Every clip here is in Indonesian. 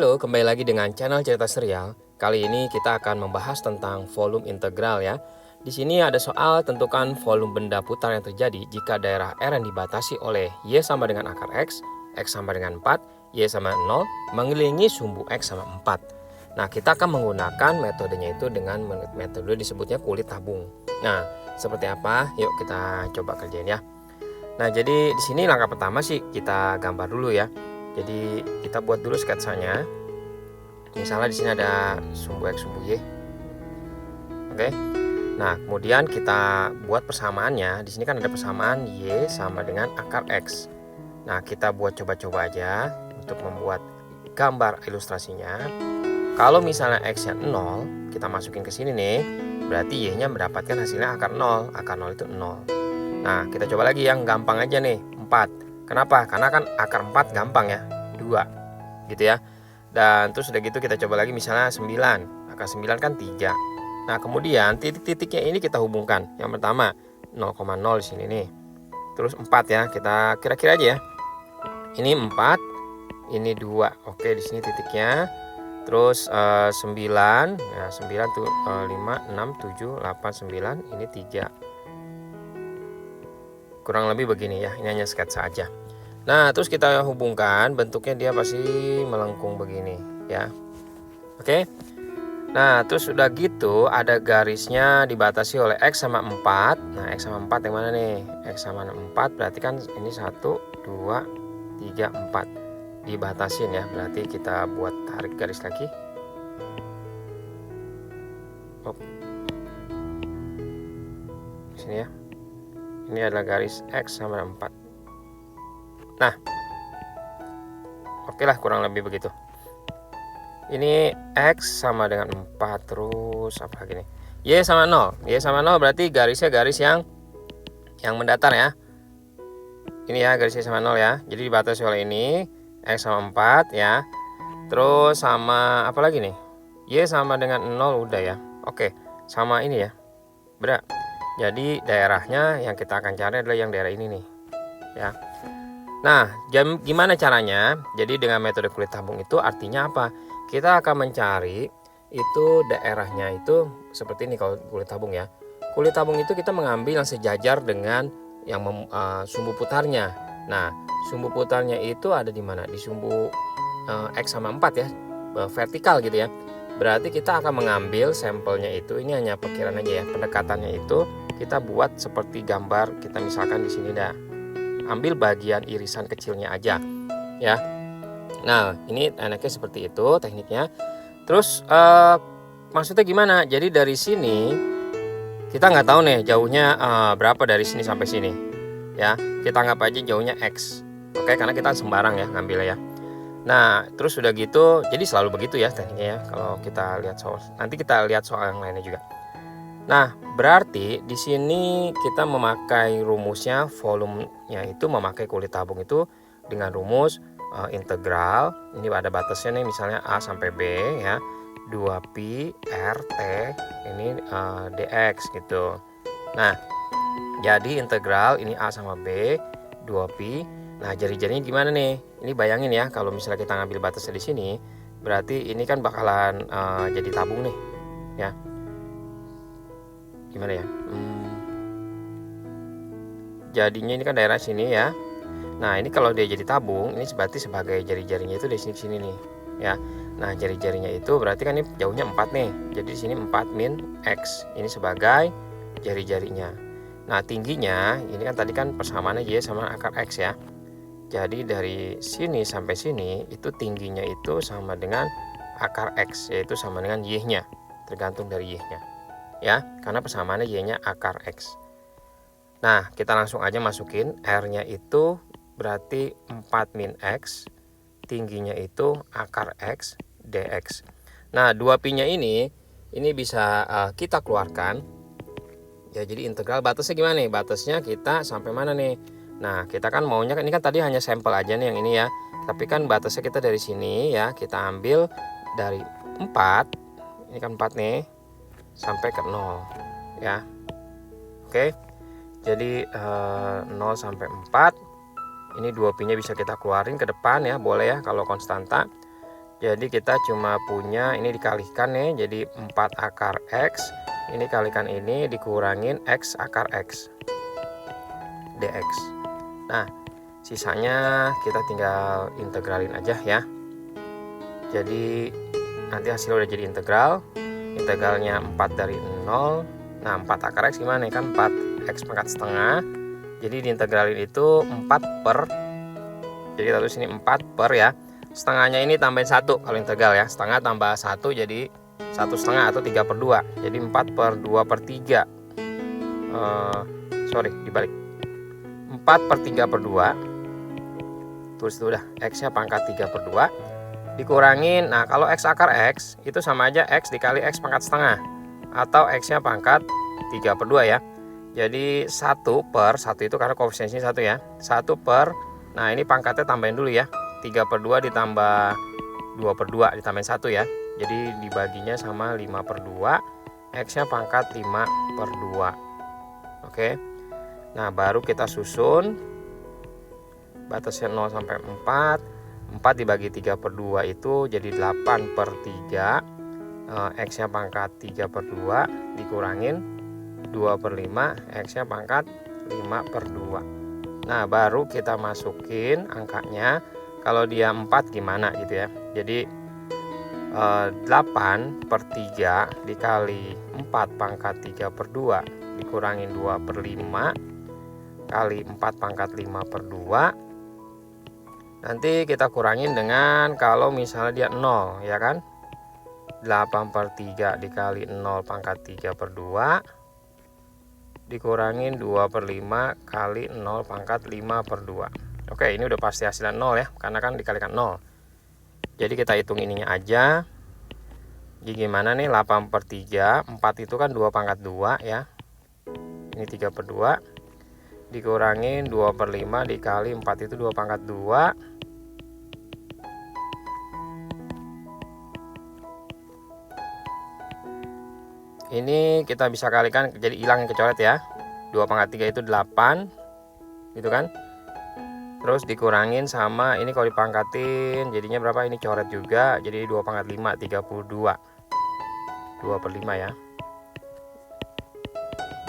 Halo, kembali lagi dengan channel Cerita Serial. Kali ini kita akan membahas tentang volume integral ya. Di sini ada soal tentukan volume benda putar yang terjadi jika daerah R yang dibatasi oleh Y sama dengan akar X sama dengan 4, Y sama 0, mengelilingi sumbu X sama 4. Nah, kita akan menggunakan metodenya itu dengan metode disebutnya kulit tabung. Nah, seperti apa? Yuk kita coba kerjain ya. Nah, jadi di sini langkah pertama sih kita gambar dulu ya. Jadi kita buat dulu sketsanya. Misalnya di sini ada sumbu X, sumbu Y. Oke. Nah, kemudian kita buat persamaannya. Di sini kan ada persamaan Y sama dengan akar X. Nah, kita buat coba-coba aja untuk membuat gambar ilustrasinya. Kalau misalnya X-nya 0, kita masukin ke sini nih, berarti Y-nya mendapatkan hasilnya akar 0. Akar 0 itu 0. Nah, kita coba lagi yang gampang aja nih, 4. Kenapa? Karena kan akar 4 gampang ya, 2 gitu ya. Dan terus udah gitu kita coba lagi misalnya 9. Akar 9 kan 3. Nah, kemudian titik-titiknya ini kita hubungkan. Yang pertama 0,0 di sini nih. Terus 4 ya, kita kira-kira aja ya. Ini 4, ini 2. Oke, di sini titiknya. Terus 9, ya 9 tuh 5, 6, 7, 8, 9, ini 3. Kurang lebih begini ya, ini hanya sketsa aja. Nah, terus kita hubungkan, bentuknya dia pasti melengkung begini ya. Oke. Nah, terus udah gitu ada garisnya dibatasi oleh X sama 4. Nah, X sama 4 yang mana nih? X sama 4 berarti kan ini 1, 2, 3, 4. Dibatasin ya, berarti kita buat tarik garis lagi. Di sini ya. Ini adalah garis X sama 4. Nah, oke lah, kurang lebih begitu. Ini X sama dengan 4, terus apa lagi nih? Y sama 0. Y sama 0 berarti garisnya garis yang mendatar ya. Ini ya garisnya sama 0 ya. Jadi dibatasi oleh ini X sama 4 ya. Terus sama apa lagi nih? Y sama dengan 0 udah ya. Oke, sama ini ya. Berat. Jadi daerahnya yang kita akan cari adalah yang daerah ini nih ya. Nah, gimana caranya? Jadi dengan metode kulit tabung itu artinya apa? Kita akan mencari itu daerahnya itu seperti ini kalau kulit tabung ya. Kulit tabung itu kita mengambil yang sejajar dengan yang sumbu putarnya. Nah, sumbu putarnya itu ada di mana? Di sumbu X sama 4 ya, vertikal gitu ya. Berarti kita akan mengambil sampelnya itu, ini hanya perkiraan aja ya, pendekatannya itu kita buat seperti gambar. Kita misalkan di sini dah, ambil bagian irisan kecilnya aja ya. Nah, ini enaknya seperti itu tekniknya. Terus maksudnya gimana? Jadi dari sini kita nggak tahu nih jauhnya berapa dari sini sampai sini ya. Kita anggap aja jauhnya X. Oke, karena kita sembarang ya ngambilnya ya. Nah, terus udah gitu, jadi selalu begitu ya tekniknya ya. Kalau kita lihat soal, nanti kita lihat soal yang lainnya juga. Nah, berarti di sini kita memakai rumusnya, volumenya itu memakai kulit tabung itu dengan rumus integral. Ini ada batasnya nih, misalnya A sampai B ya, 2pi RT ini dx gitu. Nah, jadi integral ini A sama B 2pi. Nah, jari-jarinya gimana nih? Ini bayangin ya, kalau misalnya kita ngambil batasnya di sini, berarti ini kan bakalan jadi tabung nih ya. Gimana ya? Jadinya ini kan daerah sini ya. Nah, ini kalau dia jadi tabung, ini berarti sebagai jari-jarinya itu di sini nih ya. Nah, jari-jarinya itu berarti kan ini jauhnya 4 nih. Jadi di sini 4 min X. Ini sebagai jari-jarinya. Nah, tingginya ini kan tadi kan persamaannya Y sama akar X ya. Jadi dari sini sampai sini itu tingginya itu sama dengan akar X, yaitu sama dengan Y-nya. Tergantung dari Y-nya. Ya, karena persamaannya Y-nya akar X. Nah, kita langsung aja masukin R-nya itu berarti 4 min X, tingginya itu akar X dx. Nah, 2pi-nya ini bisa kita keluarkan. Ya, jadi integral batasnya gimana nih? Batasnya kita sampai mana nih? Nah, kita kan maunya, ini kan tadi hanya sampel aja nih yang ini ya. Tapi kan batasnya kita dari sini ya, kita ambil dari 4. Ini kan 4 nih. Sampai ke 0 ya. Oke. Jadi 0 sampai 4. Ini 2pi-nya bisa kita keluarin ke depan ya, boleh ya kalau konstanta. Jadi kita cuma punya ini dikalikan nih, jadi 4 akar X. Ini kalikan ini dikurangin X akar X. dx. Nah, sisanya kita tinggal integralin aja ya. Jadi nanti hasilnya udah jadi integral. Integralnya 4 dari 0. Nah, 4 akar X gimana nih, kan 4 X pangkat setengah. Jadi diintegralin itu 4 per. Jadi kita tulis ini 4 per ya. Setengahnya ini tambahin 1 kalau integral ya. Setengah tambah 1 jadi 1,5 atau 3 per 2. Jadi 4 per 2 per 3. Sorry, dibalik. 4 per 3 per 2. Tulis itu udah. X-nya pangkat 3 per 2. Dikurangin. Nah, kalau X akar X itu sama aja X dikali X pangkat setengah. Atau X-nya pangkat 3 per 2 ya. Jadi 1 per 1 itu karena koefisiennya 1 ya. 1 per. Nah, ini pangkatnya tambahin dulu ya. 3 per 2 ditambah 2 per 2 ditambahin 1 ya. Jadi dibaginya sama 5 per 2. X-nya pangkat 5 per 2. Oke. Nah, baru kita susun. Batasnya 0 sampai 4. 4 dibagi 3 per 2 itu jadi 8 per 3. X-nya pangkat 3 per 2. Dikurangin 2 per 5. X-nya pangkat 5 per 2. Nah, baru kita masukin angkanya. Kalau dia 4 gimana gitu ya. Jadi 8 per 3 dikali 4 pangkat 3 per 2 dikurangin 2 per 5 kali 4 pangkat 5 per 2. Nanti kita kurangin dengan kalau misalnya dia 0 ya kan. 8 per 3 dikali 0 pangkat 3 per 2 dikurangin 2 per 5 kali 0 pangkat 5 per 2. Oke, ini udah pasti hasilnya 0 ya, karena kan dikalikan 0. Jadi kita hitung ininya aja. Jadi gimana nih, 8 per 3, 4 itu kan 2 pangkat 2 ya. Ini 3 per 2. Dikurangin 2 per 5 dikali 4 itu 2 pangkat 2. Ini kita bisa kalikan, jadi hilang yang kecoret ya. 2 pangkat 3 itu 8. Gitu kan. Terus dikurangin sama ini kalau dipangkatin jadinya berapa, ini coret juga. Jadi 2 pangkat 5 32. 2 per 5 ya.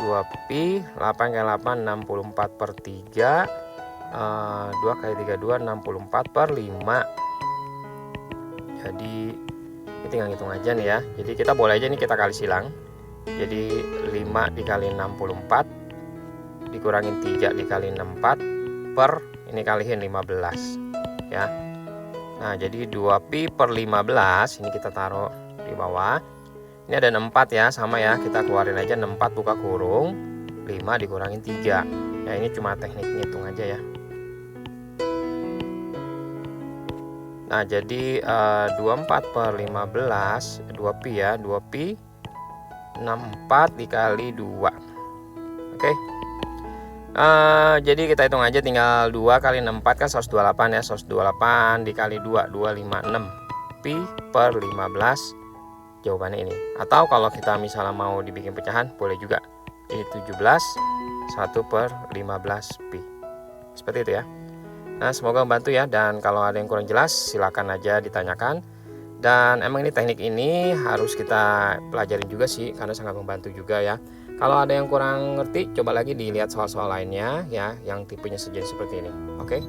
2 pi 8 kali 8 64 per 3. 2 kali 32 64 per 5. Jadi ini tinggal hitung aja nih ya. Jadi kita boleh aja nih kita kali silang. Jadi 5 dikali 64 dikurangin 3 dikali 64 per ini kaliin 15 ya. Nah, jadi 2pi per 15 ini kita taruh di bawah. Ini ada 4 ya, sama ya, kita keluarin aja 64 buka kurung 5 dikurangin 3 ya. Ini cuma teknik ngitung aja ya. Nah, jadi 24 per 15 2pi ya, 2pi 64 dikali 2. Oke. Jadi kita hitung aja, tinggal 2 kali 64 kan 128 ya. 128 dikali 2 256 pi per 15 jawabannya ini. Atau kalau kita misalnya mau dibikin pecahan boleh juga. Ini 17 1 per 15 pi. Seperti itu ya. Nah, semoga membantu ya, dan kalau ada yang kurang jelas silakan aja ditanyakan. Dan emang ini teknik ini harus kita pelajarin juga sih, karena sangat membantu juga ya. Kalau ada yang kurang ngerti, coba lagi dilihat soal-soal lainnya ya, yang tipenya sejenis seperti ini. Oke.